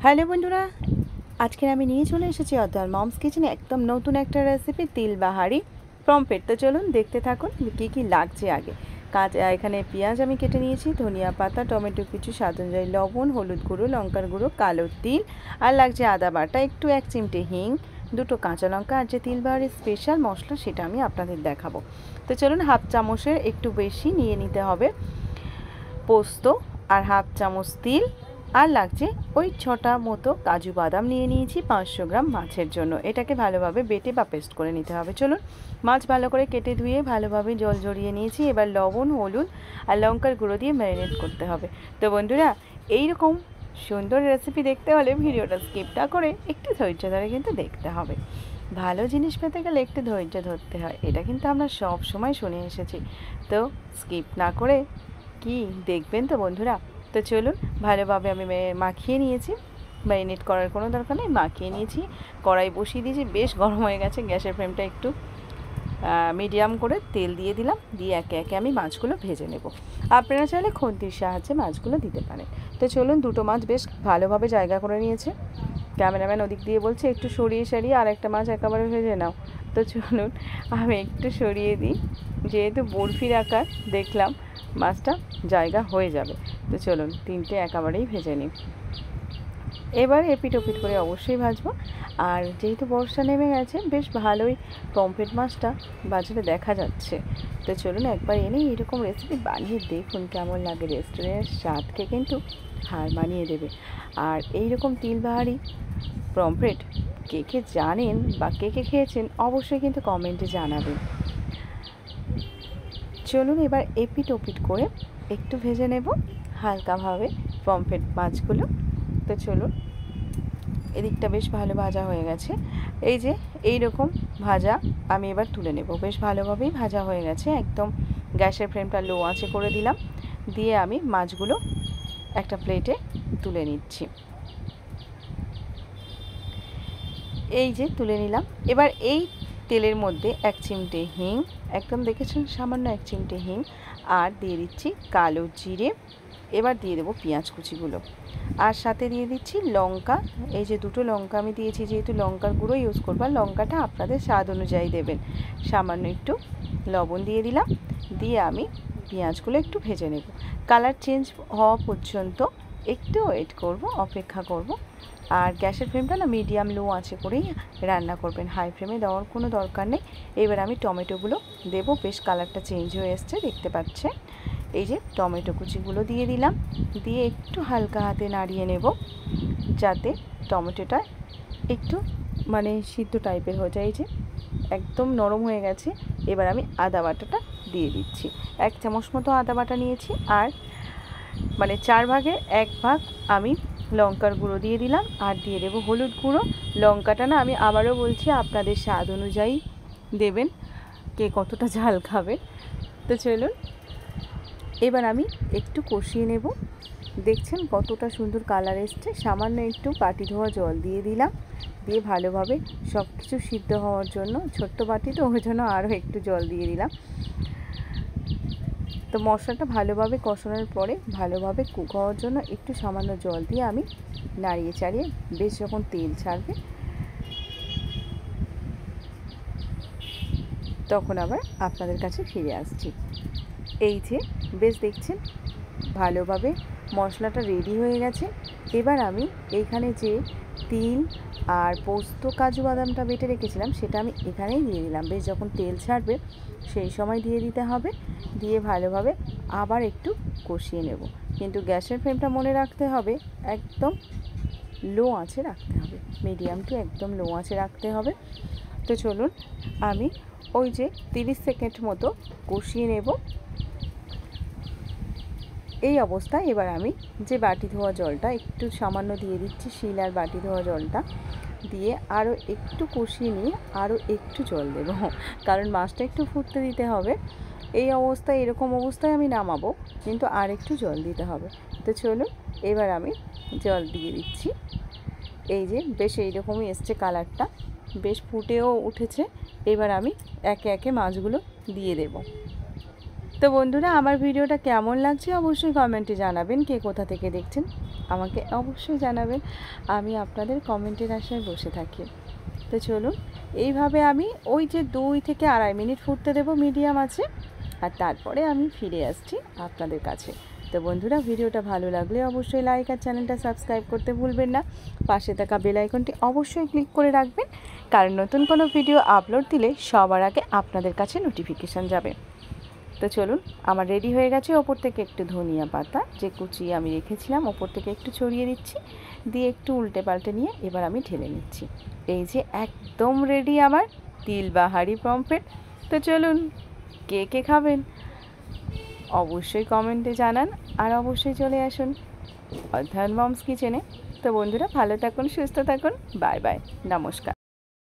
Hello বন্ধুরা, আজকে আমি নিয়ে চলে এসেছি অর্ধার মমস কিচেনে একদম নতুন একটা রেসিপি তিল বাহারি পমফ্রেট। তো চলুন দেখতে থাকুন কী কী লাগছে। আগে এখানে পেঁয়াজ আমি কেটে নিয়েছি, ধনিয়া পাতা, টমেটো কুচি, স্বাদ অনুযায়ী লবণ, হলুদ গুঁড়ো, লঙ্কার গুঁড়ো, কালো তিল, আর লাগছে আদা বাটা, একটু 1 চিমটে হিং, 2টো কাঁচা লঙ্কা, আর যে তিল বাহারির স্পেশাল মশলা সেটা আমি আপনাদের দেখাবো। তো চলুন, হাফ চামচের একটু বেশি নিয়ে নিতে হবে পোস্ত, আর হাফ চামচ তিল, আর লাগছে ওই 6টা মতো কাজু বাদাম নিয়ে নিয়েছি 500 গ্রাম মাছের জন্য। এটাকে ভালোভাবে বেটে বা পেস্ট করে নিতে হবে। চলুন, মাছ ভালো করে কেটে ধুয়ে ভালোভাবে জল ঝরিয়ে নিয়েছি। এবার লবণ, হলুদ আর লঙ্কার গুঁড়ো দিয়ে ম্যারিনেট করতে হবে। তো বন্ধুরা, এইরকম সুন্দর রেসিপি দেখতে হলে ভিডিওটা স্কিপ না করে একটু ধৈর্য ধরে কিন্তু দেখতে হবে। ভালো জিনিস পেতে গেলে একটু ধৈর্য ধরতে হয়, এটা কিন্তু আমরা সব সময় শুনে এসেছি। তো স্কিপ না করে কি দেখবেন তো বন্ধুরা। তো চলুন, ভালোভাবে আমি মাখিয়ে নিয়েছি, ম্যারিনেট করার কোনো দরকার নেই, মাখিয়ে নিয়েছি। কড়াই বসিয়ে দিয়েছি, বেশ গরম হয়ে গেছে। গ্যাসের ফ্লেমটা একটু মিডিয়াম করে তেল দিয়ে দিলাম, দিয়ে একে একে আমি মাছগুলো ভেজে নেব। আপনারা চাইলে খুন্তির সাহায্যে মাছগুলো দিতে পারেন। তো চলুন, 2টো মাছ বেশ ভালোভাবে জায়গা করে নিয়েছে। ক্যামেরাম্যান ওদিক দিয়ে বলছে একটু সরিয়ে সারিয়ে আর একটা মাছ একেবারে ভেজে নাও। তো চলুন, আমি একটু সরিয়ে দিই, যেহেতু বরফির আকার দেখলাম মাছটা জায়গা হয়ে যাবে। তো চলুন, 3টে একেবারেই ভেজে নিই। এবার এপিট ওপিট করে অবশ্যই ভাজবো। আর যেহেতু বর্ষা নেমে গেছে, বেশ ভালোই পমফ্রেট মাছটা বাজারে দেখা যাচ্ছে। তো চলুন, একবার এনে এরকম রেসিপি বানিয়ে দেখুন কেমন লাগে। রেস্টুরেন্টের স্বাদকে কিন্তু হার মানিয়ে দেবে। আর এইরকম তিলবাহারি পমফ্রেট কে কে জানেন বা কে কে খেয়েছেন অবশ্যই কিন্তু কমেন্টে জানাবেন। চলুন, এবার এপিট ওপিট করে একটু ভেজে নেব হালকাভাবে পমফ্রেট মাছগুলো। তো চলুন, এদিকটা বেশ ভালো ভাজা হয়ে গেছে। এই যে এই রকম ভাজা আমি এবার তুলে নেব। বেশ ভালোভাবেই ভাজা হয়ে গেছে। একদম গ্যাসের ফ্লেমটা লো আঁচে করে দিলাম, দিয়ে আমি মাছগুলো একটা প্লেটে তুলে নিচ্ছি। এই যে তুলে নিলাম। এবার এই তেলের মধ্যে 1 চিমটে হিং, একদম দেখেছেন সামান্য 1 চিমটে হিং, আর দিয়ে দিচ্ছি কালো জিরে। এবার দিয়ে দেবো পেঁয়াজ কুচিগুলো, আর সাথে দিয়ে দিচ্ছি লঙ্কা। এই যে 2টো লঙ্কা আমি দিয়েছি, যেহেতু লঙ্কার গুঁড়ো ইউজ করবো, লঙ্কাটা আপনাদের স্বাদ অনুযায়ী দেবেন। সামান্য একটু লবণ দিয়ে দিলাম, দিয়ে আমি পেঁয়াজগুলো একটু ভেজে নেব। কালার চেঞ্জ হওয়া পর্যন্ত একটু ওয়েট করব, অপেক্ষা করব। আর গ্যাসের ফ্লেমটা না মিডিয়াম লো আঁচে করেই রান্না করবেন, হাই ফ্লেমে দেওয়ার কোনো দরকার নেই। এবার আমি টমেটোগুলো দেবো। বেশ কালারটা চেঞ্জ হয়ে এসছে, দেখতে পাচ্ছেন। এই যে টমেটো কুচিগুলো দিয়ে দিলাম, দিয়ে একটু হালকা হাতে নাড়িয়ে নেব, যাতে টমেটোটা একটু সিদ্ধ টাইপের হয়ে যায়। এই যে একদম নরম হয়ে গেছে। এবার আমি আদা বাটাটা দিয়ে দিচ্ছি। 1 চামচ মতো আদা বাটা নিয়েছি, আর 4 ভাগের 1 ভাগ আমি লঙ্কার গুঁড়ো দিয়ে দিলাম, আর দিয়ে দেবো হলুদ গুঁড়ো। লঙ্কাটা না, আমি আবারও বলছি, আপনাদের স্বাদ অনুযায়ী দেবেন, কে কতটা ঝাল খাবেন। তো চলুন, এবার আমি একটু কষিয়ে নেব। দেখছেন কতটা সুন্দর কালার এসছে। সামান্য একটু বাটি ধোয়া জল দিয়ে দিলাম, দিয়ে ভালোভাবে সব কিছু সিদ্ধ হওয়ার জন্য, ছোট্ট বাটি তো ওই জন্য আরও একটু জল দিয়ে দিলাম। তো মশলাটা ভালোভাবে কষানোর পরে ভালোভাবে কুক হওয়ার জন্য একটু সামান্য জল দিয়ে আমি নাড়িয়ে চাড়িয়ে বেশ যখন তেল ছাড়বে তখন আবার আপনাদের কাছে ফিরে আসছি। এই যে বেশ দেখছেন ভালোভাবে মশলাটা রেডি হয়ে গেছে। এবার আমি এইখানে যে তিল আর পোস্ত কাজু বাদামটা বেটে রেখেছিলাম সেটা আমি এখানেই দিয়ে দিলাম। বেশ যখন তেল ছাড়বে সেই সময় দিয়ে দিতে হবে, দিয়ে ভালোভাবে আবার একটু কষিয়ে নেব। কিন্তু গ্যাসের ফ্লেমটা মনে রাখতে হবে একদম লো আঁচে রাখতে হবে, মিডিয়াম টু একদম লো আঁচে রাখতে হবে। তো চলুন, আমি ওই যে 30 সেকেন্ড মতো কষিয়ে নেব। এই অবস্থায় এবার আমি যে বাটি ধোয়া জলটা একটু সামান্য দিয়ে দিচ্ছি, শিল আর বাটি ধোয়া জলটা দিয়ে আরও একটু কষিয়ে নিয়ে আরও একটু জল দেবো, কারণ মাছটা একটু ফুটতে দিতে হবে। এই অবস্থায়, এরকম অবস্থায় আমি নামাবো, কিন্তু আর একটু জল দিতে হবে। তো চলুন, এবার আমি জল দিয়ে দিচ্ছি। এই যে বেশ এইরকমই এসছে কালারটা, বেশ ফুটেও উঠেছে। এবার আমি একে একে মাছগুলো দিয়ে দেবো। তো বন্ধুরা, আমার ভিডিওটা কেমন লাগছে অবশ্যই কমেন্টে জানাবেন, কে কোথা থেকে দেখছেন। আমাকে অবশ্যই জানাবেন। আমি আপনাদের কমেন্টের আশায় বসে থাকি। তো চলুন, এইভাবে আমি ওই যে 2 থেকে 2.5 মিনিট ফুটতে দেবো মিডিয়াম আঁচে, আর তারপরে আমি ফিরে আসছি আপনাদের কাছে। তো বন্ধুরা, ভিডিওটা ভালো লাগলে অবশ্যই লাইক আর চ্যানেলটা সাবস্ক্রাইব করতে ভুলবেন না। পাশে থাকা বেল আইকনটি অবশ্যই ক্লিক করে রাখবেন, কারণ নতুন কোনো ভিডিও আপলোড দিলে সবার আগে আপনাদের কাছে নোটিফিকেশান যাবে। তো চলুন, আমার রেডি হয়ে গেছে। ওপর থেকে একটু ধনিয়া পাতা যে কুচিয়ে আমি রেখেছিলাম ওপর থেকে একটু ছড়িয়ে দিচ্ছি, দিয়ে একটু উল্টে পাল্টে নিয়ে এবার আমি ঢেলে নিচ্ছি। এই যে একদম রেডি আমার তিল বাহারি পমফ্রেট। তো চলুন, কে কে খাবেন অবশ্যই কমেন্টে জানান, আর অবশ্যই চলে আসুন অধ্যয়ন মমস কিচেনে। তো বন্ধুরা, ভালো থাকুন, সুস্থ থাকুন, বাই বাই, নমস্কার।